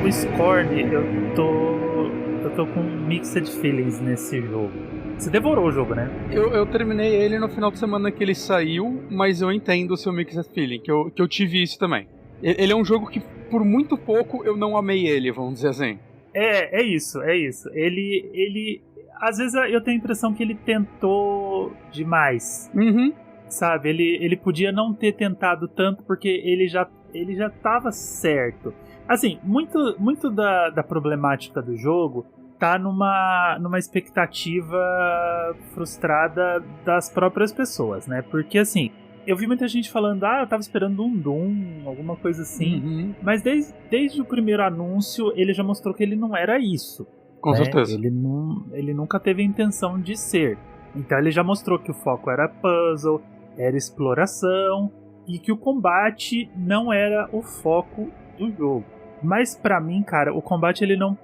O Scorn, eu tô com mixed feelings nesse jogo. Você devorou o jogo, né? Eu terminei ele no final de semana que ele saiu, mas eu entendo o seu mixed feeling, que eu tive isso também. Ele é um jogo que, por muito pouco, eu não amei ele, vamos dizer assim. É isso. Ele. Às vezes eu tenho a impressão que ele tentou demais. Uhum. Sabe? Ele podia não ter tentado tanto porque ele já tava certo. Assim, muito da problemática do jogo tá numa expectativa frustrada das próprias pessoas, né? Porque assim, eu vi muita gente falando, eu tava esperando um Doom, alguma coisa assim. Uhum. Mas desde o primeiro anúncio, ele já mostrou que ele não era isso. Com né? certeza. Ele nunca teve a intenção de ser. Então ele já mostrou que o foco era puzzle, era exploração, e que o combate não era o foco do jogo. Mas pra mim, cara, o combate ele não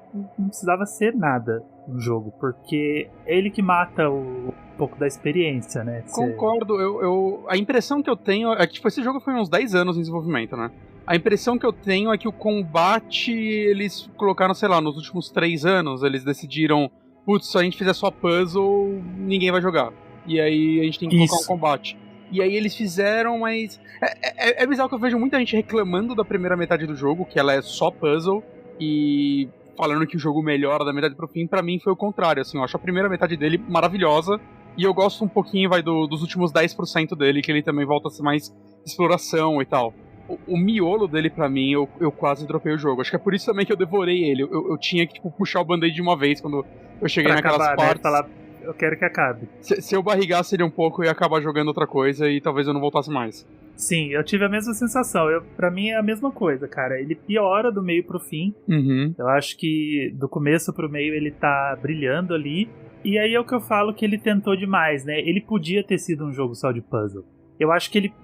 precisava ser nada no jogo, porque é ele que mata um pouco da experiência, né? Concordo, a impressão que eu tenho é que tipo, esse jogo foi uns 10 anos em desenvolvimento, né? A impressão que eu tenho é que o combate, eles colocaram, sei lá, nos últimos 3 anos, eles decidiram, putz, se a gente fizer só puzzle, ninguém vai jogar. E aí a gente tem que colocar um combate. E aí eles fizeram, mas... É bizarro que eu vejo muita gente reclamando da primeira metade do jogo, que ela é só puzzle, e falando que o jogo melhora da metade pro fim. Pra mim foi o contrário, assim, eu acho a primeira metade dele maravilhosa, e eu gosto um pouquinho, dos últimos 10% dele, que ele também volta a ser mais exploração e tal. O miolo dele, pra mim, eu quase dropei o jogo. Acho que é por isso também que eu devorei ele. Eu tinha que, tipo, puxar o band-aid de uma vez quando eu cheguei pra naquelas acabar, partes. Né? Falar, eu quero que acabe. Se eu barrigasse ele um pouco, eu ia acabar jogando outra coisa e talvez eu não voltasse mais. Sim, eu tive a mesma sensação. Pra mim é a mesma coisa, cara. Ele piora do meio pro fim. Uhum. Eu acho que do começo pro meio ele tá brilhando ali. E aí é o que eu falo que ele tentou demais, né? Ele podia ter sido um jogo só de puzzle. Eu acho que ele...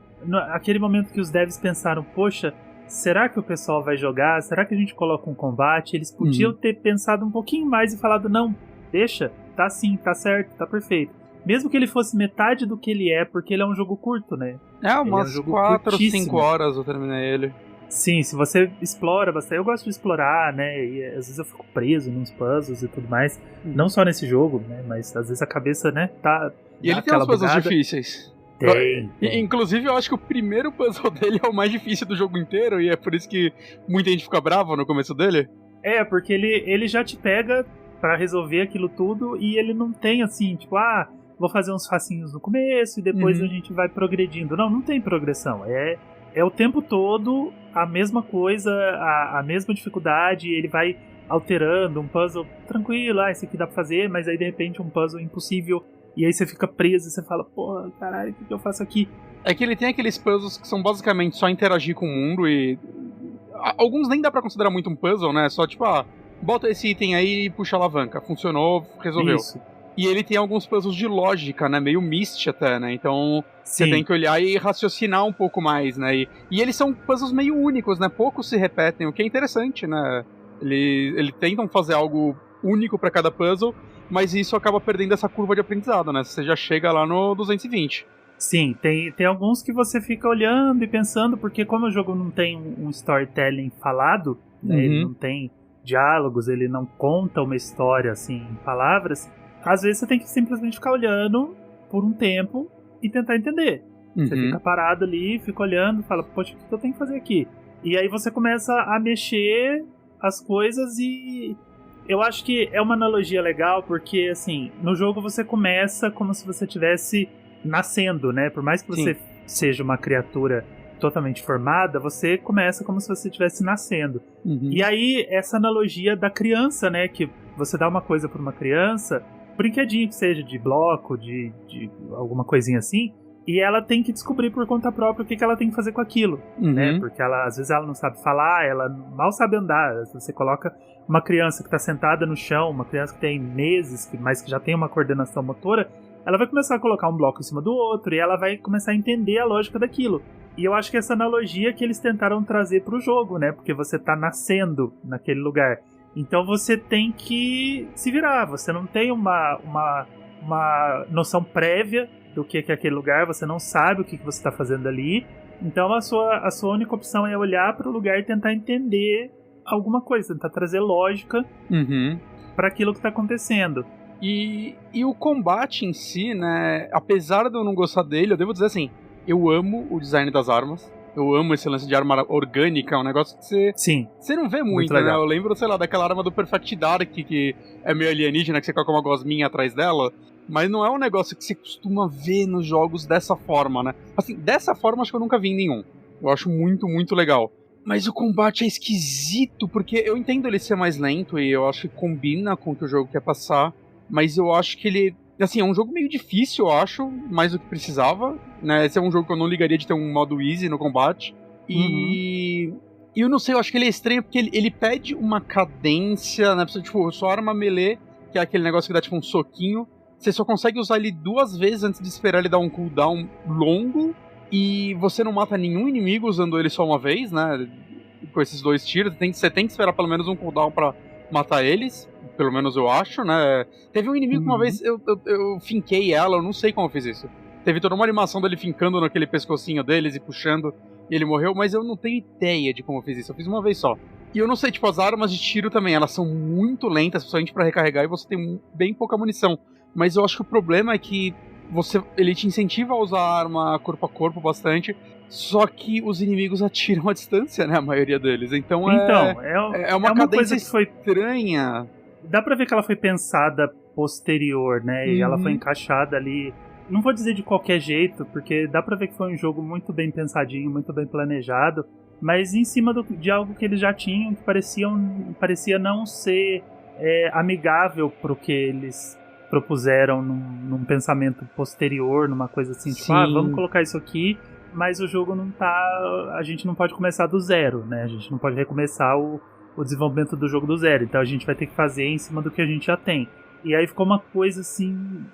Aquele momento que os devs pensaram, poxa, será que o pessoal vai jogar? Será que a gente coloca um combate? Eles podiam ter pensado um pouquinho mais e falado, não, deixa, tá assim, tá certo, tá perfeito. Mesmo que ele fosse metade do que ele é, porque ele é um jogo curto, né? Umas 4 ou 5 horas eu terminei ele. Sim, se você explora bastante, eu gosto de explorar, né? E às vezes eu fico preso nos puzzles e tudo mais. Não só nesse jogo, né? Mas às vezes a cabeça, né, tá. E ele tem uns puzzles difíceis. Tem. Inclusive, eu acho que o primeiro puzzle dele é o mais difícil do jogo inteiro, e é por isso que muita gente fica brava no começo dele. É, porque ele já te pega pra resolver aquilo tudo, e ele não tem assim, tipo, vou fazer uns facinhos no começo e depois a gente vai progredindo. Não tem progressão. É o tempo todo a mesma coisa, a mesma dificuldade, ele vai alterando um puzzle tranquilo, esse aqui dá pra fazer, mas aí de repente um puzzle impossível, e aí você fica preso e você fala, porra, caralho, o que eu faço aqui? É que ele tem aqueles puzzles que são basicamente só interagir com o mundo e... Alguns nem dá pra considerar muito um puzzle, né? Só tipo, bota esse item aí e puxa a alavanca. Funcionou, resolveu. Isso. E ele tem alguns puzzles de lógica, né? Meio Myst até, né? Então Sim. Você tem que olhar e raciocinar um pouco mais, né? E eles são puzzles meio únicos, né? Poucos se repetem, o que é interessante, né? Eles tentam fazer algo único pra cada puzzle, mas isso acaba perdendo essa curva de aprendizado, né? Você já chega lá no 220. Sim, tem alguns que você fica olhando e pensando, porque como o jogo não tem um storytelling falado, né, ele não tem diálogos, ele não conta uma história assim em palavras, às vezes você tem que simplesmente ficar olhando por um tempo e tentar entender. Você fica parado ali, fica olhando, fala, poxa, o que eu tenho que fazer aqui? E aí você começa a mexer as coisas e... Eu acho que é uma analogia legal, porque assim, no jogo você começa como se você tivesse nascendo, né? Por mais que você seja uma criatura totalmente formada, você começa como se você estivesse nascendo. E aí, essa analogia da criança, né? Que você dá uma coisa para uma criança, brinquedinho que seja, de bloco, de alguma coisinha assim, e ela tem que descobrir por conta própria o que ela tem que fazer com aquilo, né? Porque às vezes ela não sabe falar, ela mal sabe andar. Você coloca uma criança que está sentada no chão, uma criança que tem meses, mas que já tem uma coordenação motora, ela vai começar a colocar um bloco em cima do outro e ela vai começar a entender a lógica daquilo. E eu acho que essa analogia que eles tentaram trazer pro jogo, né? Porque você tá nascendo naquele lugar. Então você tem que se virar. Você não tem uma noção prévia do que é aquele lugar. Você não sabe o que você tá fazendo ali. Então a sua única opção é olhar pro lugar e tentar entender alguma coisa, tentar trazer lógica para aquilo que tá acontecendo. E o combate em si, né, apesar de eu não gostar dele, eu devo dizer assim, eu amo o design das armas. Eu amo esse lance de arma orgânica, é um negócio que você não vê muito, né? Eu lembro, sei lá, daquela arma do Perfect Dark, que é meio alienígena, que você coloca uma gosminha atrás dela, mas não é um negócio que você costuma ver nos jogos dessa forma, né? Assim, dessa forma acho que eu nunca vi em nenhum. Eu acho muito, muito legal. Mas o combate é esquisito, porque eu entendo ele ser mais lento e eu acho que combina com o que o jogo quer passar, mas eu acho que ele... Assim, é um jogo meio difícil, eu acho, mais do que precisava, né? Esse é um jogo que eu não ligaria de ter um modo easy no combate. E eu não sei, eu acho que ele é estranho porque ele pede uma cadência, né? Tipo, sua arma melee, que é aquele negócio que dá tipo um soquinho, você só consegue usar ele 2 vezes antes de esperar ele dar um cooldown longo, e você não mata nenhum inimigo usando ele só uma vez, né? Com esses 2 tiros, você tem que esperar pelo menos um cooldown pra matar eles, pelo menos eu acho, né? Teve um inimigo que uma vez eu finquei ela, eu não sei como eu fiz isso. Teve toda uma animação dele fincando naquele pescocinho deles e puxando, e ele morreu, mas eu não tenho ideia de como eu fiz isso, eu fiz uma vez só. E eu não sei, tipo, as armas de tiro também, elas são muito lentas, principalmente pra recarregar, e você tem bem pouca munição. Mas eu acho que o problema é que ele te incentiva a usar a arma corpo a corpo bastante, só que os inimigos atiram à distância, né, a maioria deles. Então é uma cadência coisa que foi estranha. Dá pra ver que ela foi pensada posterior, né, e ela foi encaixada ali, não vou dizer de qualquer jeito, porque dá pra ver que foi um jogo muito bem pensadinho, muito bem planejado, mas em cima de algo que eles já tinham, que parecia não ser amigável pro que eles propuseram num pensamento posterior, numa coisa assim, tipo, vamos colocar isso aqui, mas o jogo não tá... A gente não pode começar do zero, né? A gente não pode recomeçar o desenvolvimento do jogo do zero, então a gente vai ter que fazer em cima do que a gente já tem. E aí ficou uma coisa assim...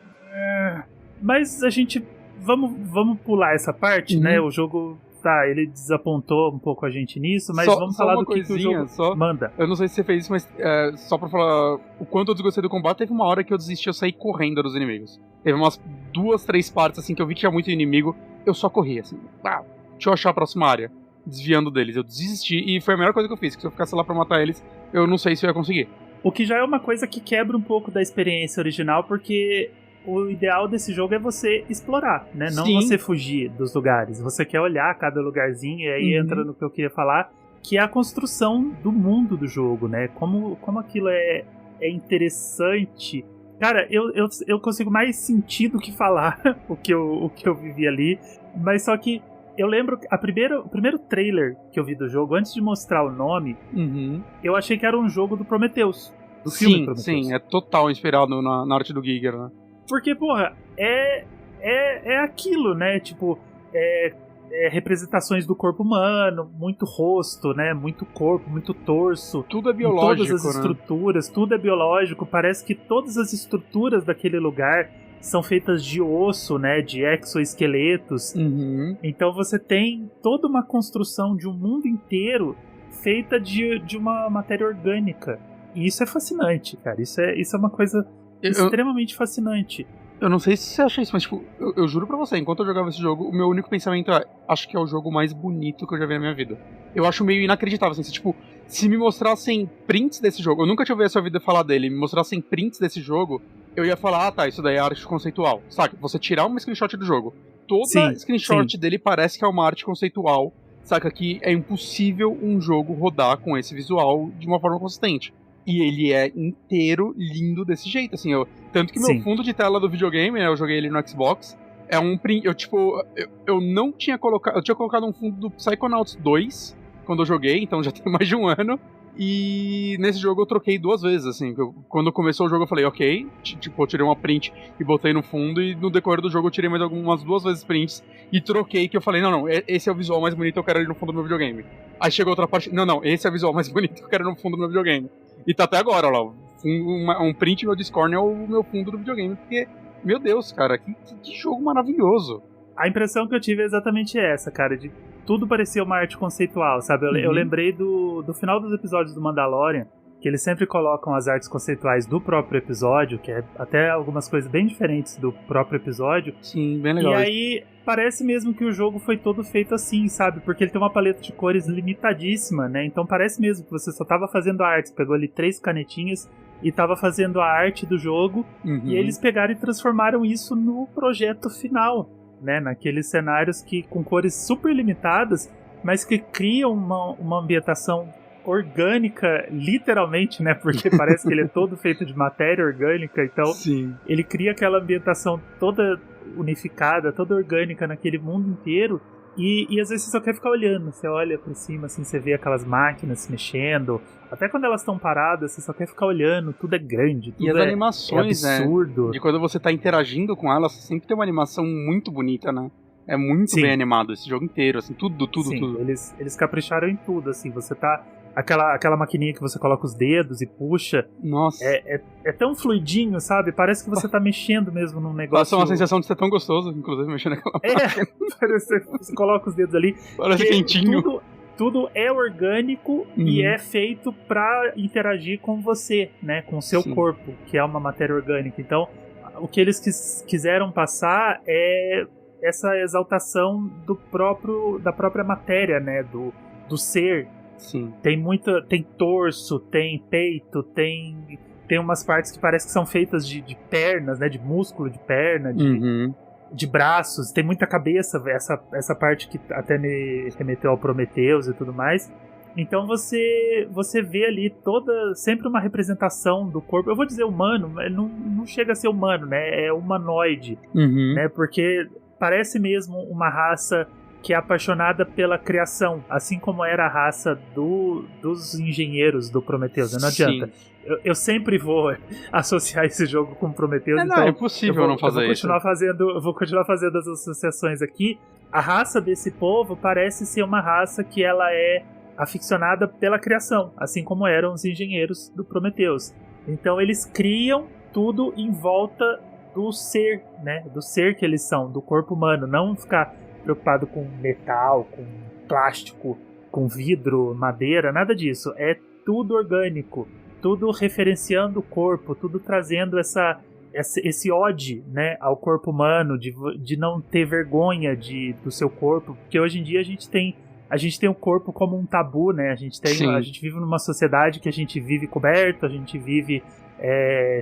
Mas a gente... Vamos pular essa parte, né? O jogo... Tá, ele desapontou um pouco a gente nisso, mas vamos falar do que o jogo manda. Eu não sei se você fez isso, mas só pra falar o quanto eu desgostei do combate, teve uma hora que eu desisti, eu saí correndo dos inimigos. Teve umas 2, 3 partes, assim, que eu vi que tinha muito inimigo, eu só corri, assim, deixa eu achar a próxima área, desviando deles. Eu desisti e foi a melhor coisa que eu fiz, que se eu ficasse lá pra matar eles, eu não sei se eu ia conseguir. O que já é uma coisa que quebra um pouco da experiência original, porque... O ideal desse jogo é você explorar, né? Não você fugir dos lugares. Você quer olhar cada lugarzinho, e aí entra no que eu queria falar, que é a construção do mundo do jogo, né? Como aquilo é interessante. Cara, eu consigo mais sentir do que falar o que eu vivi ali. Mas só que eu lembro que o primeiro trailer que eu vi do jogo, antes de mostrar o nome, eu achei que era um jogo do Prometheus. Do filme Prometheus. Sim, é total inspirado na arte do Giger, né? Porque, porra, é aquilo, né? Tipo, representações do corpo humano, muito rosto, né? Muito corpo, muito torso. Tudo é biológico, todas as estruturas, tudo é biológico. Parece que todas as estruturas daquele lugar são feitas de osso, né? De exoesqueletos. Então você tem toda uma construção de um mundo inteiro feita de uma matéria orgânica. E isso é fascinante, cara. Isso é uma coisa... extremamente fascinante. Eu não sei se você acha isso, mas tipo, eu juro pra você, enquanto eu jogava esse jogo, o meu único pensamento é, acho que é o jogo mais bonito que eu já vi na minha vida. Eu acho meio inacreditável, assim, se me mostrassem prints desse jogo, eu nunca tinha ouvido a sua vida falar dele, me mostrassem prints desse jogo, eu ia falar, tá, isso daí é arte conceitual. Saca, você tirar uma screenshot do jogo, toda screenshot dele parece que é uma arte conceitual, saca, que é impossível um jogo rodar com esse visual de uma forma consistente. E ele é inteiro lindo desse jeito, assim, tanto que meu fundo de tela do videogame, né, eu joguei ele no Xbox, é um print, eu não tinha colocado, eu tinha colocado um fundo do Psychonauts 2, quando eu joguei, então já tem mais de um ano, e nesse jogo eu troquei 2 vezes, assim, quando começou o jogo eu falei, ok, eu tirei uma print e botei no fundo, e no decorrer do jogo eu tirei mais algumas 2 vezes prints, e troquei, que eu falei, não, esse é o visual mais bonito, eu quero ele no fundo do meu videogame. Aí chegou outra parte, não, esse é o visual mais bonito, eu quero no fundo do meu videogame. E tá até agora, ó lá, um print meu Discord é o meu fundo do videogame, porque, meu Deus, cara, que jogo maravilhoso. A impressão que eu tive é exatamente essa, cara, de tudo parecia uma arte conceitual, sabe? Eu lembrei do final dos episódios do Mandalorian, que eles sempre colocam as artes conceituais do próprio episódio, que é até algumas coisas bem diferentes do próprio episódio. Sim, bem legal. E aí, parece mesmo que o jogo foi todo feito assim, sabe? Porque ele tem uma paleta de cores limitadíssima, né? Então parece mesmo que você só tava fazendo a arte, você pegou ali 3 canetinhas e tava fazendo a arte do jogo, e eles pegaram e transformaram isso no projeto final, né? Naqueles cenários que com cores super limitadas, mas que criam uma ambientação orgânica, literalmente, né? Porque parece que ele é todo feito de matéria orgânica, então Sim. Ele cria aquela ambientação toda unificada, toda orgânica naquele mundo inteiro, e às vezes você só quer ficar olhando. Você olha pra cima, assim, você vê aquelas máquinas se mexendo, até quando elas estão paradas, você só quer ficar olhando, tudo é grande, tudo e as animações, é absurdo. Né? De quando você tá interagindo com elas, sempre tem uma animação muito bonita, né? É muito Sim. bem animado esse jogo inteiro, assim, tudo. Sim, eles capricharam em tudo, assim, você tá... Aquela maquininha que você coloca os dedos e puxa. Nossa. É tão fluidinho, sabe? Parece que você tá mexendo mesmo num negócio. Passa uma sensação de ser tão gostoso, inclusive, mexendo naquela máquina. Você coloca os dedos ali. Parece quentinho. Tudo é orgânico e é feito pra interagir com você, né? Com o seu corpo, que é uma matéria orgânica. Então, o que eles quiseram passar é essa exaltação da própria matéria, né? Do ser. Sim. Tem torso, tem peito, tem umas partes que parece que são feitas de pernas, né? De músculo de perna, de braços, tem muita cabeça, essa parte que até me remeteu ao Prometheus e tudo mais. Então você vê ali sempre uma representação do corpo. Eu vou dizer humano, mas não chega a ser humano, né? É humanoide, né? Porque parece mesmo uma raça que é apaixonada pela criação, assim como era a raça dos engenheiros do Prometheus. Não adianta. Eu sempre vou associar esse jogo com Prometheus. Não, é impossível não fazer isso. Eu vou continuar fazendo as associações aqui. A raça desse povo parece ser uma raça que ela é aficionada pela criação, assim como eram os engenheiros do Prometheus. Então eles criam tudo em volta do ser, né? Do ser que eles são, do corpo humano. Não ficar preocupado com metal, com plástico, com vidro, madeira, nada disso. É tudo orgânico, tudo referenciando o corpo, tudo trazendo esse ode, né, ao corpo humano, de não ter vergonha do seu corpo, porque hoje em dia a gente tem o corpo como um tabu, né? A gente vive numa sociedade que a gente vive coberto, a gente vive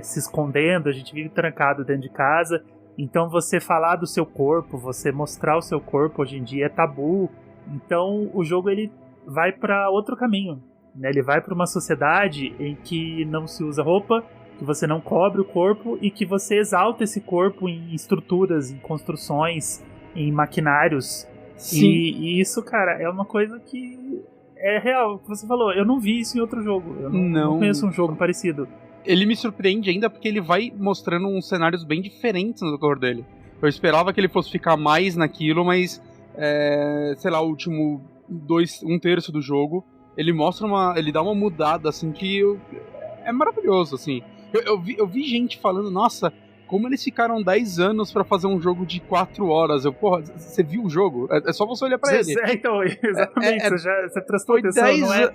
se escondendo, a gente vive trancado dentro de casa. Então você falar do seu corpo, você mostrar o seu corpo hoje em dia é tabu. Então o jogo ele vai para outro caminho, né? Ele vai para uma sociedade em que não se usa roupa, que você não cobre o corpo e que você exalta esse corpo em estruturas, em construções, em maquinários. E isso, cara, é uma coisa que é real. Você falou, eu não vi isso em outro jogo. Eu não conheço um jogo parecido. Ele me surpreende ainda porque ele vai mostrando uns cenários bem diferentes no decorrer dele. Eu esperava que ele fosse ficar mais naquilo, mas sei lá, o último um terço do jogo, ele dá uma mudada assim que é maravilhoso, assim. Eu vi gente falando, nossa, como eles ficaram 10 anos pra fazer um jogo de 4 horas. Porra, você viu o jogo? É só você olhar pra ele. Então, exatamente, você prestou atenção, não é?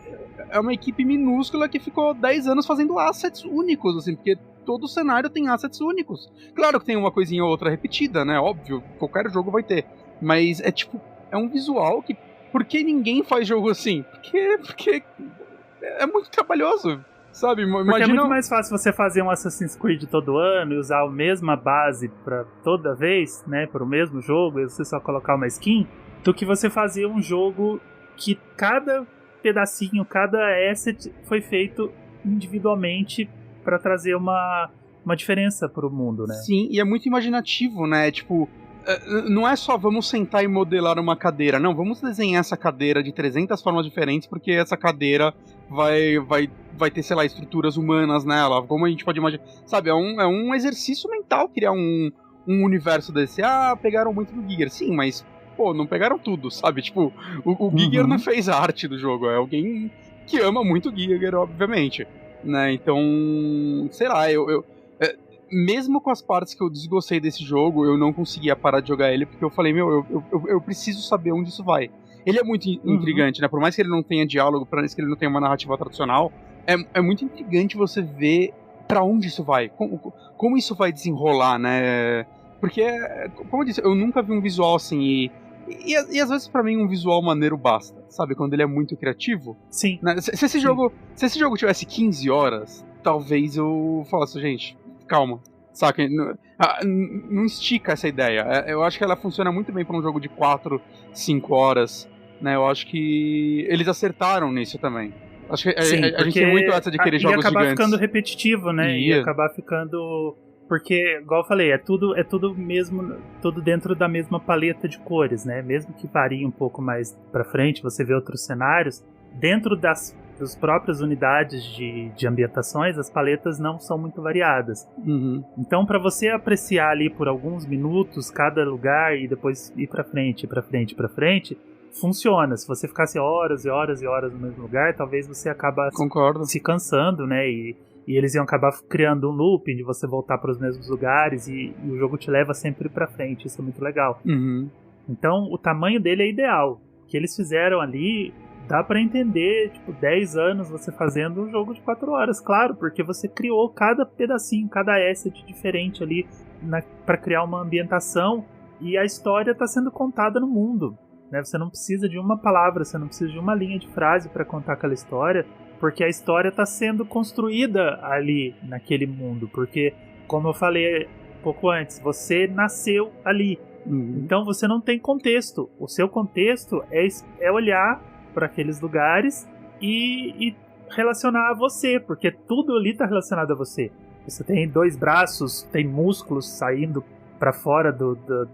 É uma equipe minúscula que ficou 10 anos fazendo assets únicos, assim, porque todo cenário tem assets únicos. Claro que tem uma coisinha ou outra repetida, né? Óbvio, qualquer jogo vai ter. Mas é um visual que... Por que ninguém faz jogo assim? Porque é muito trabalhoso, sabe? Porque é muito mais fácil você fazer um Assassin's Creed todo ano e usar a mesma base pra toda vez, né? Para o mesmo jogo, e você só colocar uma skin, do que você fazer um jogo que cada pedacinho, cada asset foi feito individualmente para trazer uma diferença pro mundo, né? Sim, e é muito imaginativo, né? Tipo, não é só vamos sentar e modelar uma cadeira, não, vamos desenhar essa cadeira de 300 formas diferentes, porque essa cadeira vai ter, sei lá, estruturas humanas nela, como a gente pode imaginar, sabe, é um exercício mental criar um universo desse. Pegaram muito do Giger, sim, mas pô, não pegaram tudo, sabe? Tipo, o Giger não fez a arte do jogo, é alguém que ama muito o Giger, obviamente, né? Então, sei lá, mesmo com as partes que eu desgostei desse jogo, eu não conseguia parar de jogar ele, porque eu falei, eu preciso saber onde isso vai. Ele é muito intrigante, né? Por mais que ele não tenha diálogo, por mais que ele não tenha uma narrativa tradicional, é muito intrigante você ver pra onde isso vai, como isso vai desenrolar, né? Porque, como eu disse, eu nunca vi um visual assim e às vezes pra mim um visual maneiro basta, sabe? Quando ele é muito criativo. Sim. Né? Se esse jogo tivesse 15 horas, talvez eu falasse, gente, calma, saca? Não estica essa ideia. Eu acho que ela funciona muito bem pra um jogo de 4, 5 horas, né? Eu acho que eles acertaram nisso também. Acho que a gente tem muito essa de querer jogos gigantes. Ia acabar ficando repetitivo, né? Ia acabar ficando... Porque, igual eu falei, é tudo mesmo, tudo dentro da mesma paleta de cores, né? Mesmo que varie um pouco mais pra frente, você vê outros cenários, dentro das próprias unidades de ambientações, as paletas não são muito variadas. Uhum. Então, pra você apreciar ali por alguns minutos cada lugar e depois ir pra frente, funciona. Se você ficasse horas e horas e horas no mesmo lugar, talvez você acaba se cansando, né? E eles iam acabar criando um looping de você voltar para os mesmos lugares e o jogo te leva sempre para frente. Isso é muito legal. Uhum. Então, o tamanho dele é ideal. O que eles fizeram ali, dá para entender, 10 anos você fazendo um jogo de 4 horas, claro, porque você criou cada pedacinho, cada asset diferente ali para criar uma ambientação e a história está sendo contada no mundo. Né? Você não precisa de uma palavra, você não precisa de uma linha de frase para contar aquela história, porque a história está sendo construída ali naquele mundo, porque, como eu falei um pouco antes, você nasceu ali, então você não tem contexto. O seu contexto é olhar para aqueles lugares e relacionar a você, porque tudo ali está relacionado a você. Você tem 2 braços, tem músculos saindo para fora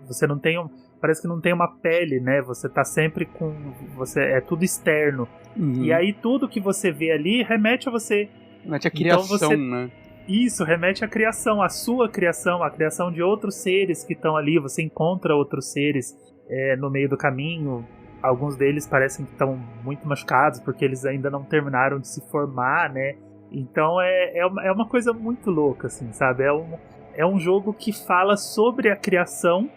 você não tem parece que não tem uma pele, né? Você tá sempre é tudo externo. E aí tudo que você vê ali remete a você. Remete à criação, né? Isso, remete à criação, à sua criação, à criação de outros seres que estão ali. Você encontra outros seres no meio do caminho. Alguns deles parecem que estão muito machucados, porque eles ainda não terminaram de se formar, né? Então é uma coisa muito louca, assim, sabe? É um jogo que fala sobre a criação,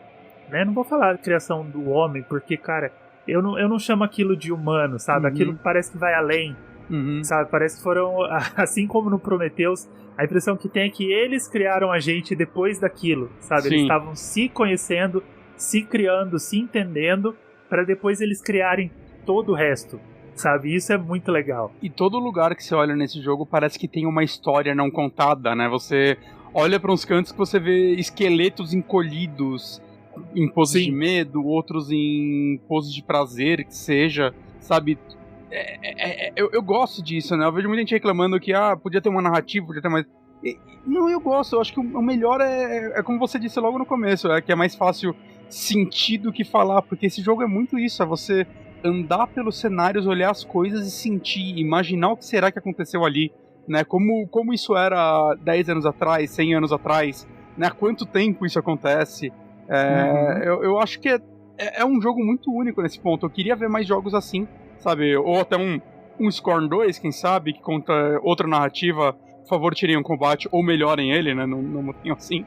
né? Não vou falar de criação do homem, porque, cara, eu não chamo aquilo de humano, sabe? Aquilo parece que vai além, sabe? Parece que foram, assim como no Prometheus, a impressão que tem é que eles criaram a gente depois daquilo, sabe? Sim. Eles estavam se conhecendo, se criando, se entendendo, para depois eles criarem todo o resto, sabe? Isso é muito legal. E todo lugar que você olha nesse jogo parece que tem uma história não contada, né? Você olha para uns cantos que você vê esqueletos encolhidos em poses de medo, outros em poses de prazer, que seja, sabe? Eu gosto disso, né? Eu vejo muita gente reclamando que podia ter uma narrativa, podia ter mais... Não, eu gosto, eu acho que o melhor é como você disse logo no começo, que é mais fácil sentir do que falar, porque esse jogo é muito isso, é você andar pelos cenários, olhar as coisas e sentir, imaginar o que será que aconteceu ali, né? Como isso era 10 anos atrás, 100 anos atrás, né? Há quanto tempo isso acontece? Eu acho que é um jogo muito único nesse ponto. Eu queria ver mais jogos assim, sabe? Ou até um Scorn 2, quem sabe, que conta outra narrativa, por favor, tirem um combate ou melhorem ele, né? Não assim.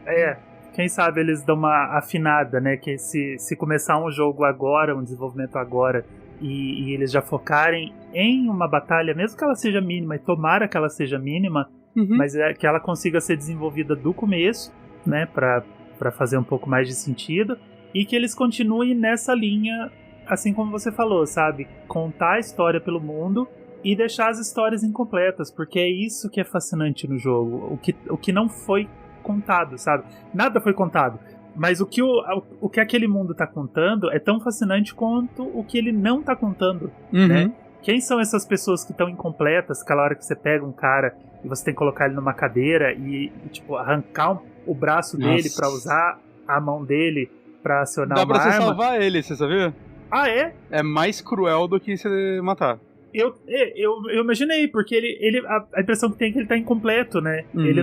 Quem sabe eles dão uma afinada, né? Que se começar um jogo agora, um desenvolvimento agora, e eles já focarem em uma batalha, mesmo que ela seja mínima, e tomara que ela seja mínima, mas que ela consiga ser desenvolvida do começo, né? Pra fazer um pouco mais de sentido, e que eles continuem nessa linha, assim como você falou, sabe? Contar a história pelo mundo e deixar as histórias incompletas, porque é isso que é fascinante no jogo, o que não foi contado, sabe? Nada foi contado, mas o que aquele mundo tá contando é tão fascinante quanto o que ele não tá contando, né? Quem são essas pessoas que estão incompletas, aquela hora que você pega um cara e você tem que colocar ele numa cadeira e tipo, arrancar o braço dele pra usar a mão dele pra acionar uma arma. Dá pra você salvar ele, você sabia? Ah, é? É mais cruel do que você matar. Eu imaginei, porque a impressão que tem é que ele tá incompleto, né? Ele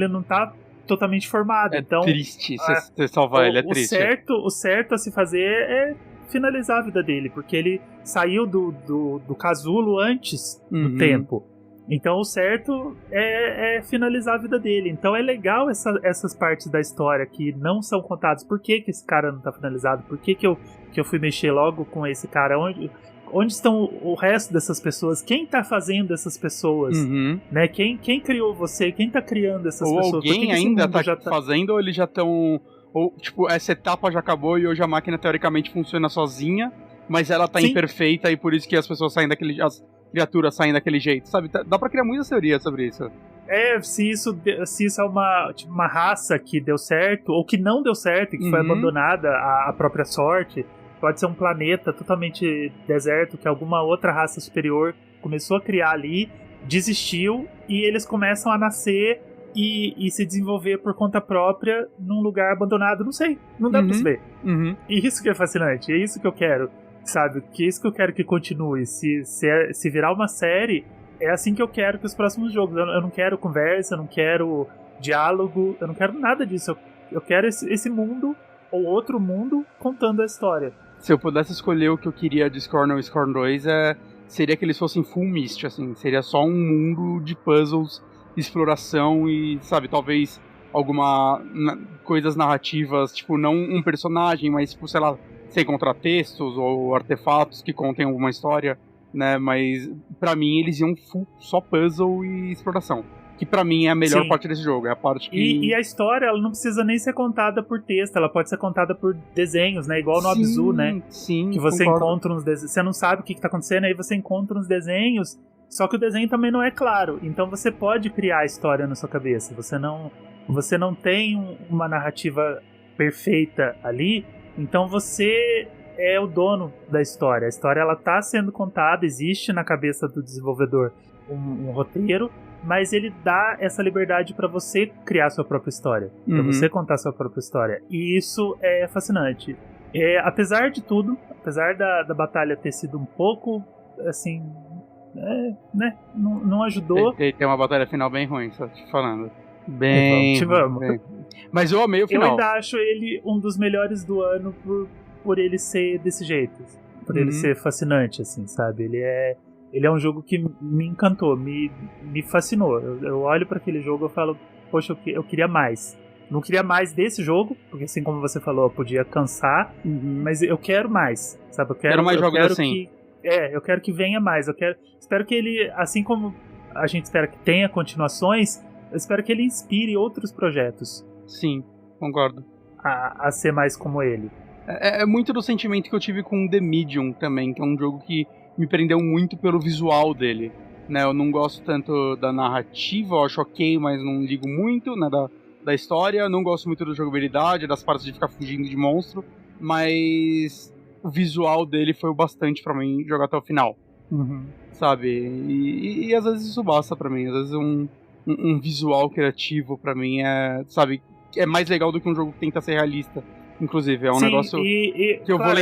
não tá totalmente formado. Então, triste você salvar ele, é triste. O certo a se fazer é finalizar a vida dele, porque ele saiu do casulo antes do tempo. Então o certo é finalizar a vida dele. Então é legal essas partes da história que não são contadas. Por que esse cara não tá finalizado? Por que eu fui mexer logo com esse cara? onde estão o resto dessas pessoas? Quem tá fazendo essas pessoas? Né? Quem criou você? Quem tá criando essas pessoas? Ou alguém ainda tá fazendo, ou eles já estão... Ou, tipo, essa etapa já acabou e hoje a máquina teoricamente funciona sozinha, mas ela tá imperfeita e por isso que as pessoas saem daquele... As criaturas saem daquele jeito, sabe? Dá pra criar muitas teorias sobre isso. Se isso é uma raça que deu certo, ou que não deu certo, e que foi abandonada à própria sorte. Pode ser um planeta totalmente deserto, que alguma outra raça superior começou a criar ali, desistiu, e eles começam a nascer e se desenvolver por conta própria num lugar abandonado. Não sei, não dá pra se ver. E isso que é fascinante, é isso que eu quero, sabe? Que é isso que eu quero que continue. Se virar uma série, é assim que eu quero que os próximos jogos. Eu não quero conversa, eu não quero diálogo, eu não quero nada disso. Eu quero esse mundo, ou outro mundo, contando a história. Se eu pudesse escolher o que eu queria de Scorn ou Scorn 2, seria que eles fossem full Myst, assim. Seria só um mundo de puzzles, exploração e, sabe, talvez coisas narrativas, tipo, não um personagem, mas, tipo, sei lá, sem contratextos ou artefatos que contem alguma história, né? Mas, pra mim, eles iam full só puzzle e exploração. Que pra mim é a melhor parte desse jogo, é a parte que... E a história, ela não precisa nem ser contada por texto, ela pode ser contada por desenhos, né? Igual no Abzu, né? Sim, que você encontra uns desenhos, você não sabe o que tá acontecendo, aí você encontra uns desenhos, só que o desenho também não é claro, então você pode criar a história na sua cabeça, você não tem uma narrativa perfeita ali, então você é o dono da história. A história, ela tá sendo contada, existe na cabeça do desenvolvedor um roteiro, mas ele dá essa liberdade pra você criar sua própria história, pra você contar sua própria história. E isso é fascinante. Apesar de tudo, apesar da batalha ter sido um pouco, assim, né, não ajudou. Tem uma batalha final bem ruim, só te falando. Bem. Mas eu amei o final. Eu ainda acho ele um dos melhores do ano por ele ser desse jeito, por ele ser fascinante, assim, sabe? Ele é um jogo que me encantou, me fascinou. Eu olho pra aquele jogo e falo, poxa, eu queria mais. Não queria mais desse jogo, porque assim como você falou, eu podia cansar, mas eu quero mais, sabe? Eu quero mais jogos assim. Eu quero que venha mais. Espero que ele, assim como a gente espera que tenha continuações, eu espero que ele inspire outros projetos. Sim, concordo. A ser mais como ele. É muito do sentimento que eu tive com The Medium também, que é um jogo que me prendeu muito pelo visual dele, né? Eu não gosto tanto da narrativa, eu acho ok, mas não ligo muito, né, da história. Não gosto muito da jogabilidade, das partes de ficar fugindo de monstro, mas o visual dele foi o bastante pra mim jogar até o final, sabe? E às vezes isso basta pra mim, às vezes um visual criativo pra mim sabe, é mais legal do que um jogo que tenta ser realista. Inclusive, é um negócio que eu vou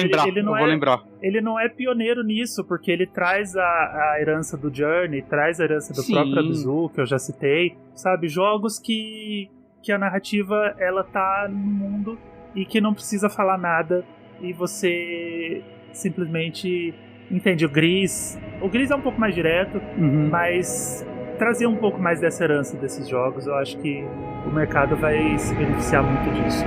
lembrar. Ele não é pioneiro nisso, porque ele traz a herança do Journey, traz a herança do próprio Abzu, que eu já citei, sabe? Jogos que a narrativa, ela tá no mundo e que não precisa falar nada e você simplesmente entende. O Gris é um pouco mais direto, mas trazer um pouco mais dessa herança desses jogos, eu acho que o mercado vai se beneficiar muito disso.